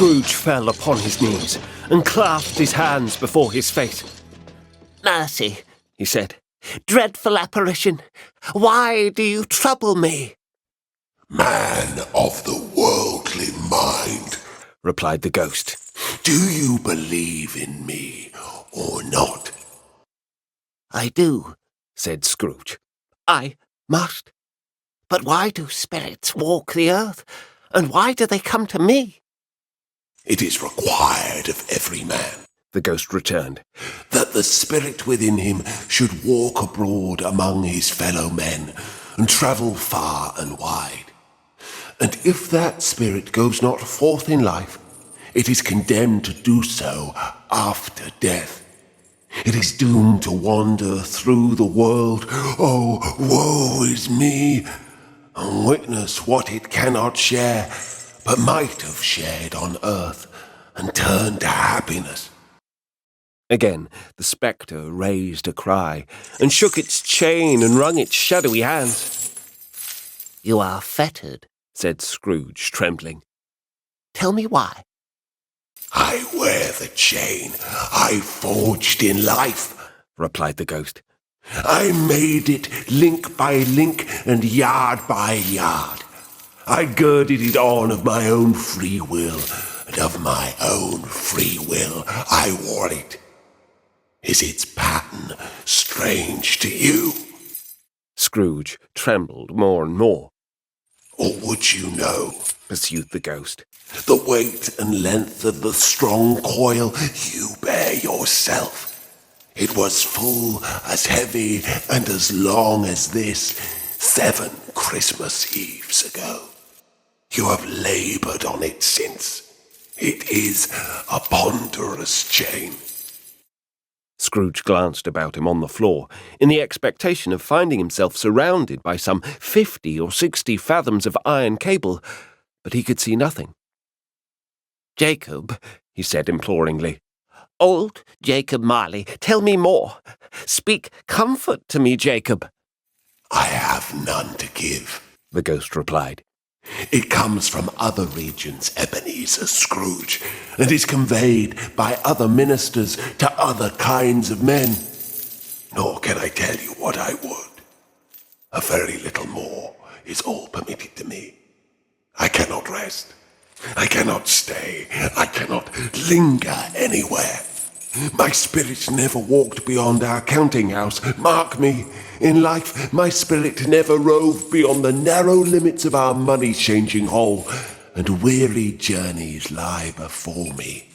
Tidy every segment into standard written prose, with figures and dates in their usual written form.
Scrooge fell upon his knees and clasped his hands before his face. "Mercy," he said. "Dreadful apparition, why do you trouble me?" "Man of the worldly mind," replied the ghost, "do you believe in me or not?" "I do," said Scrooge. "I must. But why do spirits walk the earth, and why do they come to me?" "It is required of every man," the ghost returned, "that the spirit within him should walk abroad among his fellow men and travel far and wide. And if that spirit goes not forth in life, it is condemned to do so after death. It is doomed to wander through the world, oh, woe is me, and witness what it cannot share, but might have shared on earth and turned to happiness." Again the spectre raised a cry, and shook its chain and wrung its shadowy hands. "You are fettered," said Scrooge, trembling. "Tell me why." "I wear the chain I forged in life," replied the ghost. "I made it link by link and yard by yard. I girded it on of my own free will, and of my own free will I wore it. Is its pattern strange to you?" Scrooge trembled more and more. "Or would you know," pursued the ghost, "the weight and length of the strong coil you bear yourself? It was full as heavy and as long as this 7 Christmas Eves ago. You have laboured on it since. It is a ponderous chain." Scrooge glanced about him on the floor, in the expectation of finding himself surrounded by some 50 or 60 fathoms of iron cable, but he could see nothing. "Jacob," he said imploringly, "old Jacob Marley, tell me more. Speak comfort to me, Jacob." "I have none to give," the ghost replied. "It comes from other regions, Ebenezer Scrooge, and is conveyed by other ministers to other kinds of men. Nor can I tell you what I would. A very little more is all permitted to me. I cannot rest. I cannot stay. I cannot linger anywhere. My spirit never walked beyond our counting house. Mark me, in life my spirit never roved beyond the narrow limits of our money-changing hole, and weary journeys lie before me."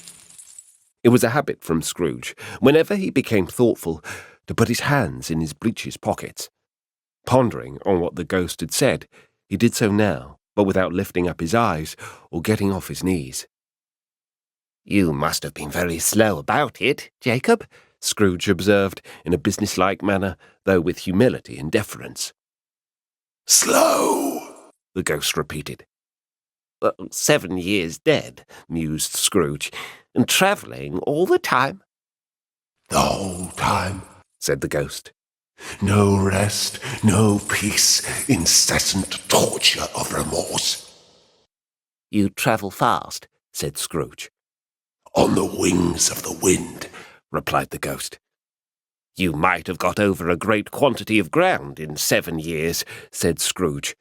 It was a habit from Scrooge, whenever he became thoughtful, to put his hands in his breeches pockets. Pondering on what the ghost had said, he did so now, but without lifting up his eyes or getting off his knees. "You must have been very slow about it, Jacob," Scrooge observed in a businesslike manner, though with humility and deference. "Slow," the ghost repeated. 7 years dead," mused Scrooge, "and travelling all the time?" "The whole time," said the ghost. "No rest, no peace, incessant torture of remorse." "You travel fast," said Scrooge. "On the wings of the wind," replied the ghost. "You might have got over a great quantity of ground in 7 years," said Scrooge.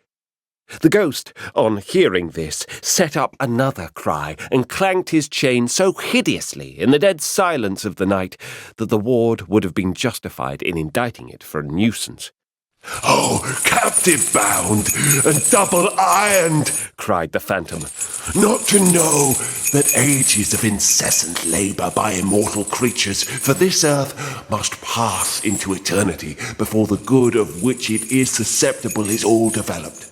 The ghost, on hearing this, set up another cry and clanked his chain so hideously in the dead silence of the night that the ward would have been justified in indicting it for a nuisance. "Oh, captive bound and double ironed," cried the phantom, "not to know that ages of incessant labour by immortal creatures for this earth must pass into eternity before the good of which it is susceptible is all developed.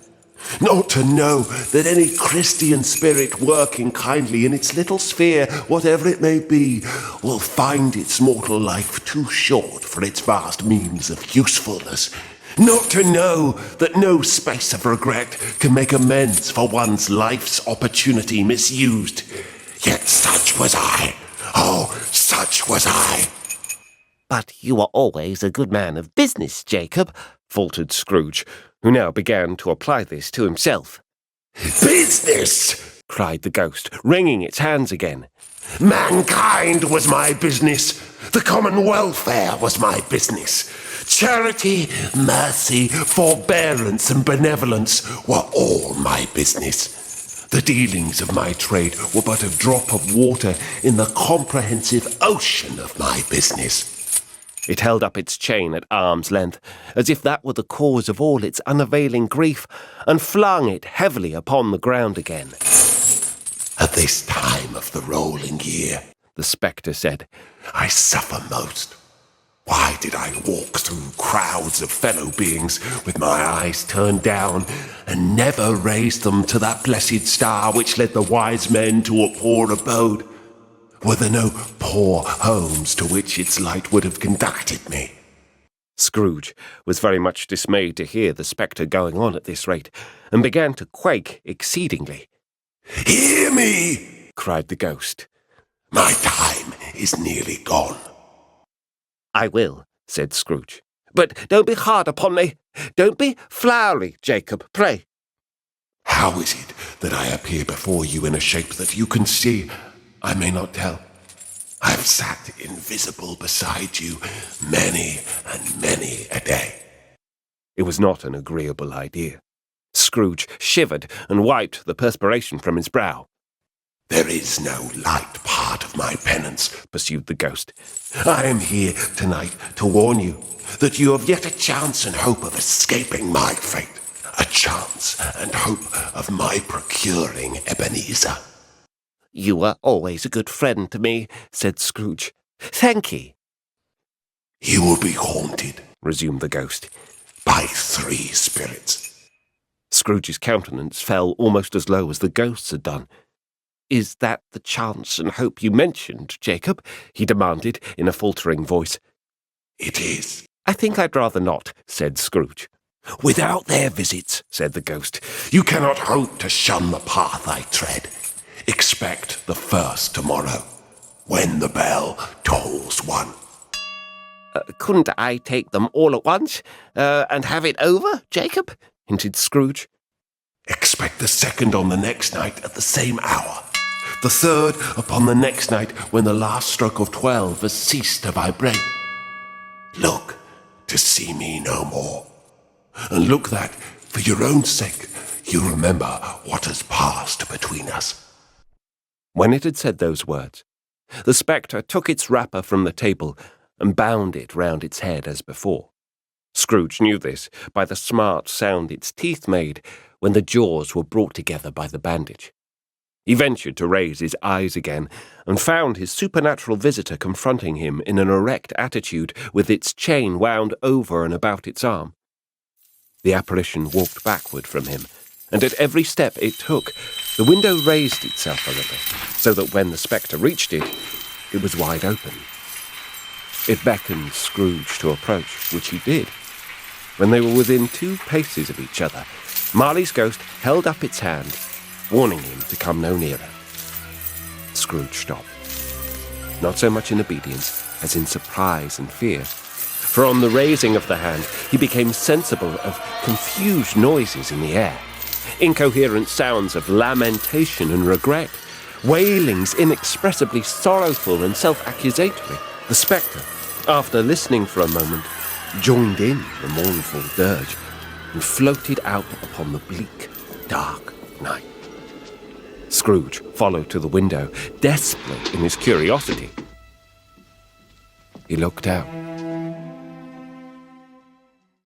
Not to know that any Christian spirit working kindly in its little sphere, whatever it may be, will find its mortal life too short for its vast means of usefulness. Not to know that no space of regret can make amends for one's life's opportunity misused. Yet such was I. Oh, such was I." "But you were always a good man of business, Jacob," faltered Scrooge, who now began to apply this to himself. "Business!" cried the ghost, wringing its hands again. Mankind was my business. The common welfare was my business. Charity, mercy, forbearance, and benevolence were all my business. The dealings of my trade were but a drop of water in the comprehensive ocean of my business. It held up its chain at arm's length, as if that were the cause of all its unavailing grief, and flung it heavily upon the ground again. At this time of the rolling year, the spectre said, I suffer most. Why did I walk through crowds of fellow beings with my eyes turned down and never raise them to that blessed star which led the wise men to a poor abode? Were there no poor homes to which its light would have conducted me? Scrooge was very much dismayed to hear the spectre going on at this rate, and began to quake exceedingly. Hear me, cried the ghost. My time is nearly gone. I will, said Scrooge. But don't be hard upon me. Don't be flowery, Jacob, pray. How is it that I appear before you in a shape that you can see? I may not tell. I have sat invisible beside you many and many a day. It was not an agreeable idea. Scrooge shivered and wiped the perspiration from his brow. There is no light part of my penance, pursued the ghost. I am here tonight to warn you that you have yet a chance and hope of escaping my fate. A chance and hope of my procuring Ebenezer. You are always a good friend to me, said Scrooge. Thank ye. You will be haunted, resumed the ghost, by 3 spirits. Scrooge's countenance fell almost as low as the ghost's had done. Is that the chance and hope you mentioned, Jacob? He demanded in a faltering voice. It is. I think I'd rather not, said Scrooge. Without their visits, said the ghost, you cannot hope to shun the path I tread. Expect the first tomorrow, when the bell tolls 1. Couldn't I take them all at once, and have it over, Jacob? Hinted Scrooge. Expect the second on the next night at the same hour. The third upon the next night when the last stroke of 12 has ceased to vibrate. Look to see me no more. And look that, for your own sake, you remember what has passed between us. When it had said those words, the spectre took its wrapper from the table and bound it round its head as before. Scrooge knew this by the smart sound its teeth made when the jaws were brought together by the bandage. He ventured to raise his eyes again and found his supernatural visitor confronting him in an erect attitude with its chain wound over and about its arm. The apparition walked backward from him, and at every step it took, the window raised itself a little, so that when the spectre reached it, it was wide open. It beckoned Scrooge to approach, which he did. When they were within 2 paces of each other, Marley's ghost held up its hand, warning him to come no nearer. Scrooge stopped, not so much in obedience as in surprise and fear, for on the raising of the hand he became sensible of confused noises in the air, incoherent sounds of lamentation and regret, wailings inexpressibly sorrowful and self-accusatory. The spectre, after listening for a moment, joined in the mournful dirge and floated out upon the bleak, dark night. Scrooge followed to the window, desperate in his curiosity. He looked out.